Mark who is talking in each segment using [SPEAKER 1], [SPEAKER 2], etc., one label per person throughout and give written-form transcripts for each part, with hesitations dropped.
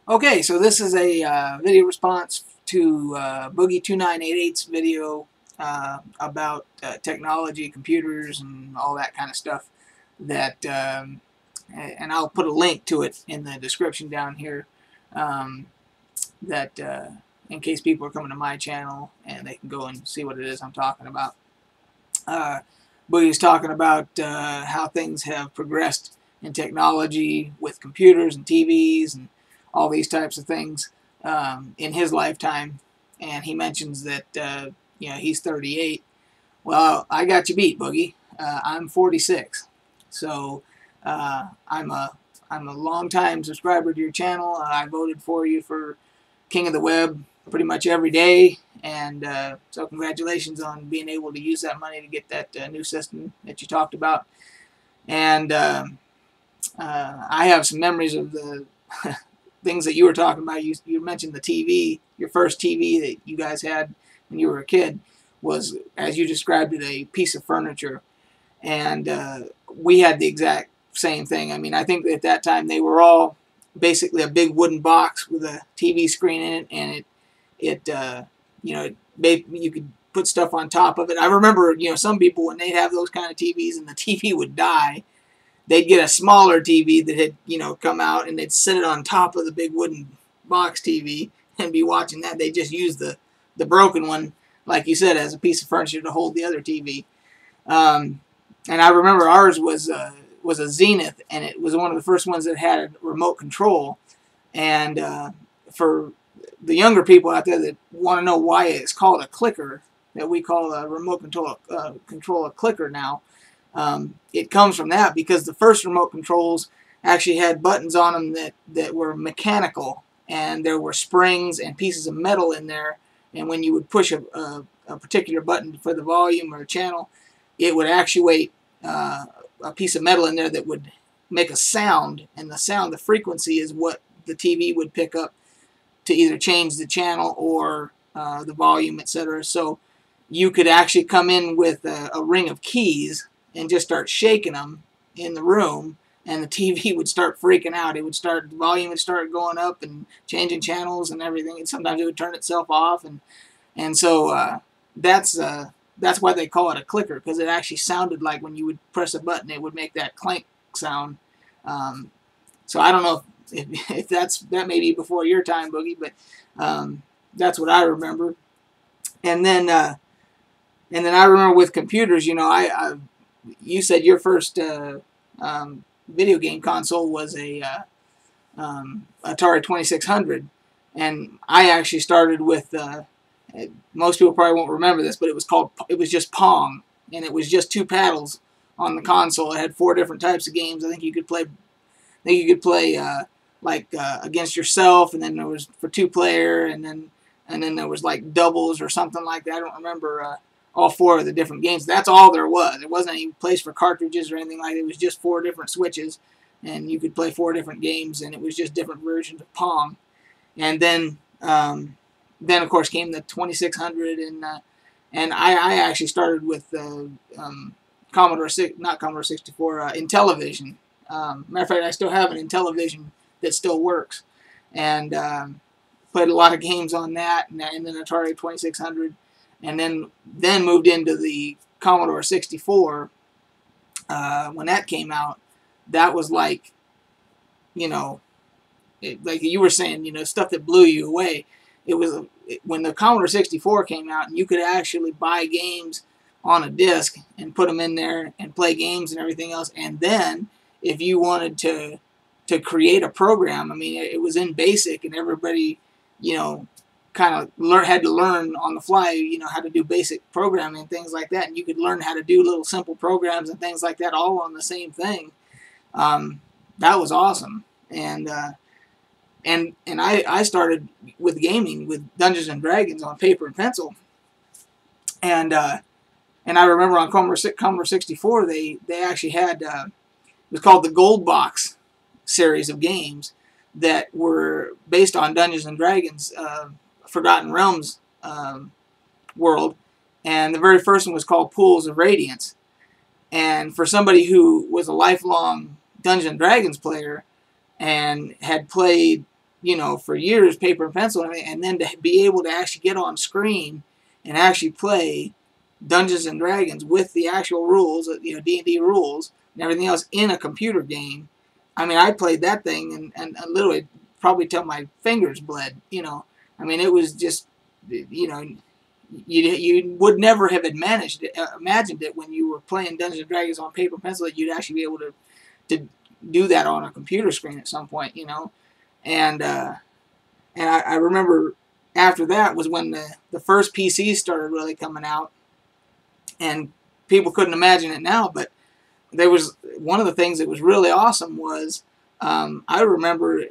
[SPEAKER 1] Okay, so this is a video response to Boogie 2988's video about technology, computers, and all that kind of stuff. And I'll put a link to it in the description down here. Um, that in case people are coming to my channel and they can go and see what it is I'm talking about. Boogie's talking about how things have progressed in technology with computers and TVs and all these types of things in his lifetime, and he mentions that he's 38. Well, I got you beat, Boogie. I'm 46, so I'm a long-time subscriber to your channel. I voted for you for King of the Web pretty much every day, and so congratulations on being able to use that money to get that new system that you talked about. And I have some memories of the things that you were talking about. You mentioned the TV. Your first TV that you guys had when you were a kid was, as you described it, a piece of furniture. And we had the exact same thing. I mean, I think that at that time they were all basically a big wooden box with a TV screen in it, and you could put stuff on top of it. I remember, some people, when they'd have those kind of TVs and the TV would die, they'd get a smaller TV that had, come out, and they'd set it on top of the big wooden box TV and be watching that. They just use the broken one, like you said, as a piece of furniture to hold the other TV. And I remember ours was a Zenith, and it was one of the first ones that had a remote control. And for the younger people out there that want to know why it's called a clicker, that we call a remote control a clicker now, it comes from that, because the first remote controls actually had buttons on them that were mechanical, and there were springs and pieces of metal in there, and when you would push a particular button for the volume or channel, it would actuate a piece of metal in there that would make a sound, and the frequency is what the TV would pick up to either change the channel or the volume, etc. So you could actually come in with a ring of keys and just start shaking them in the room, and the TV would start freaking out. The volume would start going up and changing channels and everything, and sometimes it would turn itself off, and so that's why they call it a clicker, because it actually sounded like when you would press a button, it would make that clank sound. So I don't know if that may be before your time, Boogie, but that's what I remember. And then I remember with computers, you said your first video game console was a Atari 2600, and I actually started with most people probably won't remember this, but it was just Pong, and it was just two paddles on the console. It had 4 different types of games. I think you could play against yourself, and then there was for 2-player, and then there was like doubles or something like that. I don't remember all 4 of the different games. That's all there was. There wasn't any place for cartridges or anything like that. It was just 4 different switches, and you could play 4 different games, and it was just different versions of Pong. And then of course came the 2600, and I actually started with not Commodore 64, Intellivision. Matter of fact, I still have an Intellivision that still works, and played a lot of games on that, and then Atari 2600, and then moved into the Commodore 64 when that came out. That was like, like you were saying, stuff that blew you away. It was when the Commodore 64 came out, and you could actually buy games on a disc and put them in there and play games and everything else. And then if you wanted to create a program, I mean, it was in BASIC, and everybody, kind of had to learn on the fly, how to do basic programming and things like that. And you could learn how to do little simple programs and things like that, all on the same thing. That was awesome. And I started with gaming with Dungeons and Dragons on paper and pencil, and I remember on Commodore 64 they actually had it was called the Gold Box series of games that were based on Dungeons and Dragons Forgotten Realms world, and the very first one was called Pools of Radiance. And for somebody who was a lifelong Dungeons and Dragons player and had played you know, for years, paper and pencil, and then to be able to actually get on screen and actually play Dungeons and Dragons with the actual rules, you know, D&D rules and everything else in a computer game. I mean, I played that thing and literally probably till my fingers bled, you know. I mean, it was just, you know, you would never have imagined it when you were playing Dungeons and Dragons on paper and pencil that you'd actually be able to do that on a computer screen at some point, you know. And I remember after that was when the first PCs started really coming out, and people couldn't imagine it now, but there was one of the things that was really awesome was I remember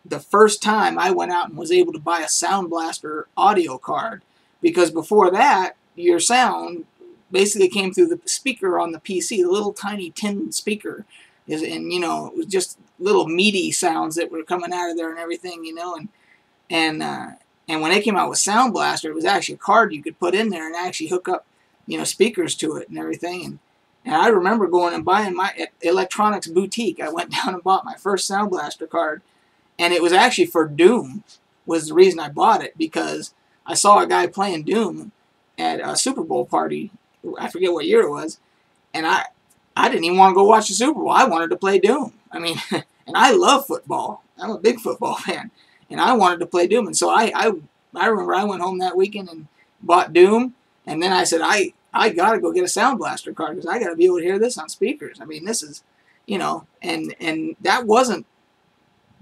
[SPEAKER 1] the first time I went out and was able to buy a Sound Blaster audio card, because before that your sound basically came through the speaker on the PC, the little tiny tin speaker, and you know, it was just little meaty sounds that were coming out of there and everything, you know, and when they came out with Sound Blaster, it was actually a card you could put in there and actually hook up, you know, speakers to it and everything. And I remember going and buying my electronics boutique. I went down and bought my first Sound Blaster card, and it was actually for Doom was the reason I bought it, because I saw a guy playing Doom at a Super Bowl party. I forget what year it was, and I didn't even want to go watch the Super Bowl. I wanted to play Doom. I mean, and I love football. I'm a big football fan, and I wanted to play Doom. And so I remember I went home that weekend and bought Doom, and then I said, I got to go get a Sound Blaster card because I got to be able to hear this on speakers. I mean, this is, you know, and that wasn't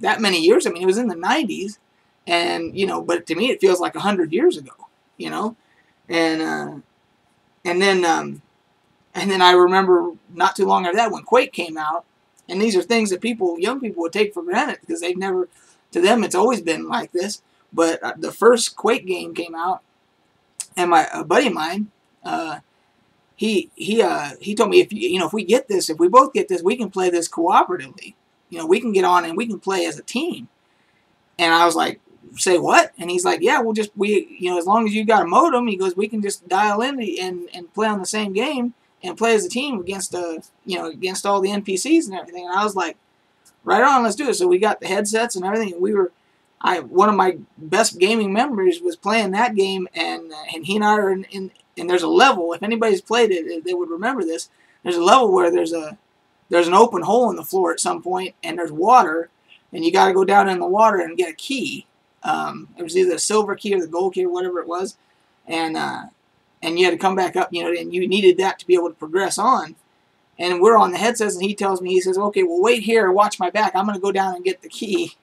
[SPEAKER 1] that many years. I mean, it was in the 90s, and, you know, but to me it feels like 100 years ago, you know, and then I remember not too long after that when Quake came out, and these are things that young people would take for granted because they've never, to them it's always been like this, but the first Quake game came out, and a buddy of mine, he told me, if we both get this, we can play this cooperatively. You know, we can get on and we can play as a team. And I was like, say what? And he's like, yeah, as long as you got a modem, he goes, we can just dial in and play on the same game and play as a team against against all the NPCs and everything. And I was like, right on, let's do it. So we got the headsets and everything, and one of my best gaming memories was playing that game, and he and I are in there's a level, if anybody's played it, they would remember this. There's a level where there's an open hole in the floor at some point, and there's water, and you got to go down in the water and get a key. It was either a silver key or the gold key or whatever it was, and you had to come back up, you know, and you needed that to be able to progress on. And we're on the headsets, and he tells me, he says, okay, well, wait here, watch my back. I'm going to go down and get the key.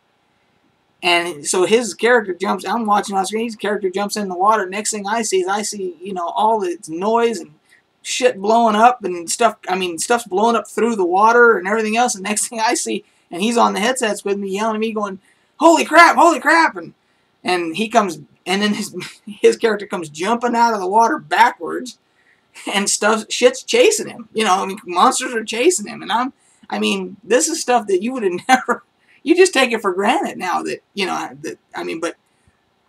[SPEAKER 1] And so his character jumps, I'm watching on screen, his character jumps in the water. Next thing I see is you know, all this noise and shit blowing up and stuff. I mean, stuff's blowing up through the water and everything else. And next thing I see, and he's on the headsets with me, yelling at me, going, holy crap, holy crap. And he comes, and then his character comes jumping out of the water backwards, and shit's chasing him. You know, I mean, monsters are chasing him. And I mean, this is stuff that you would have never, you just take it for granted now that, you know, but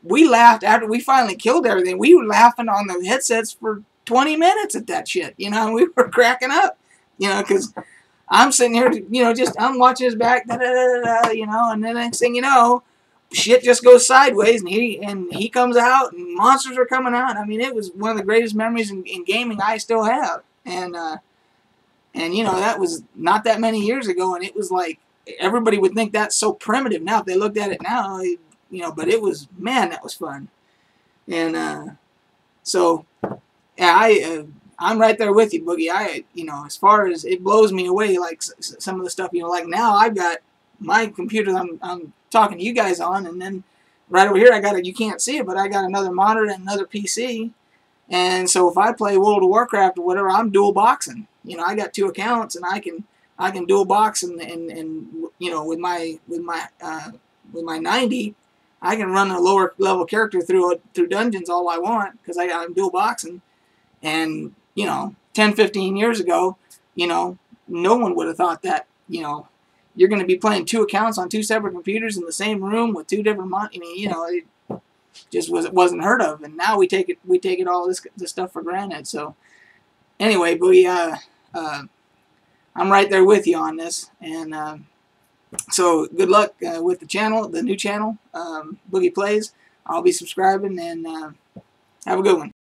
[SPEAKER 1] we laughed after we finally killed everything. We were laughing on the headsets for 20 minutes at that shit, you know, and we were cracking up, you know, because I'm sitting here, you know, I'm watching his back, you know, and then next thing you know, shit just goes sideways, and he comes out, and monsters are coming out. I mean, it was one of the greatest memories in gaming I still have, and you know, that was not that many years ago, and it was like, everybody would think that's so primitive now if they looked at it now, you know, but it was, man, that was fun. And so yeah, I'm right there with you, Boogie. You know, as far as it blows me away, like some of the stuff, you know, like now I've got my computer I'm talking to you guys on, and then right over here you can't see it, but I got another monitor and another PC, and so if I play World of Warcraft or whatever, I'm dual boxing. You know, I got 2 accounts, and I can dual box, and you know, with my 90, I can run a lower level character through dungeons all I want because I'm dual boxing. And you know, 10, 15 years ago, you know, no one would have thought that, you know, you're going to be playing 2 accounts on 2 separate computers in the same room with 2 different I mean, you know, it just wasn't heard of. And now we take it all this stuff for granted. So anyway, Boogie, I'm right there with you on this, and So good luck with the channel, the new channel, Boogie Plays. I'll be subscribing, and have a good one.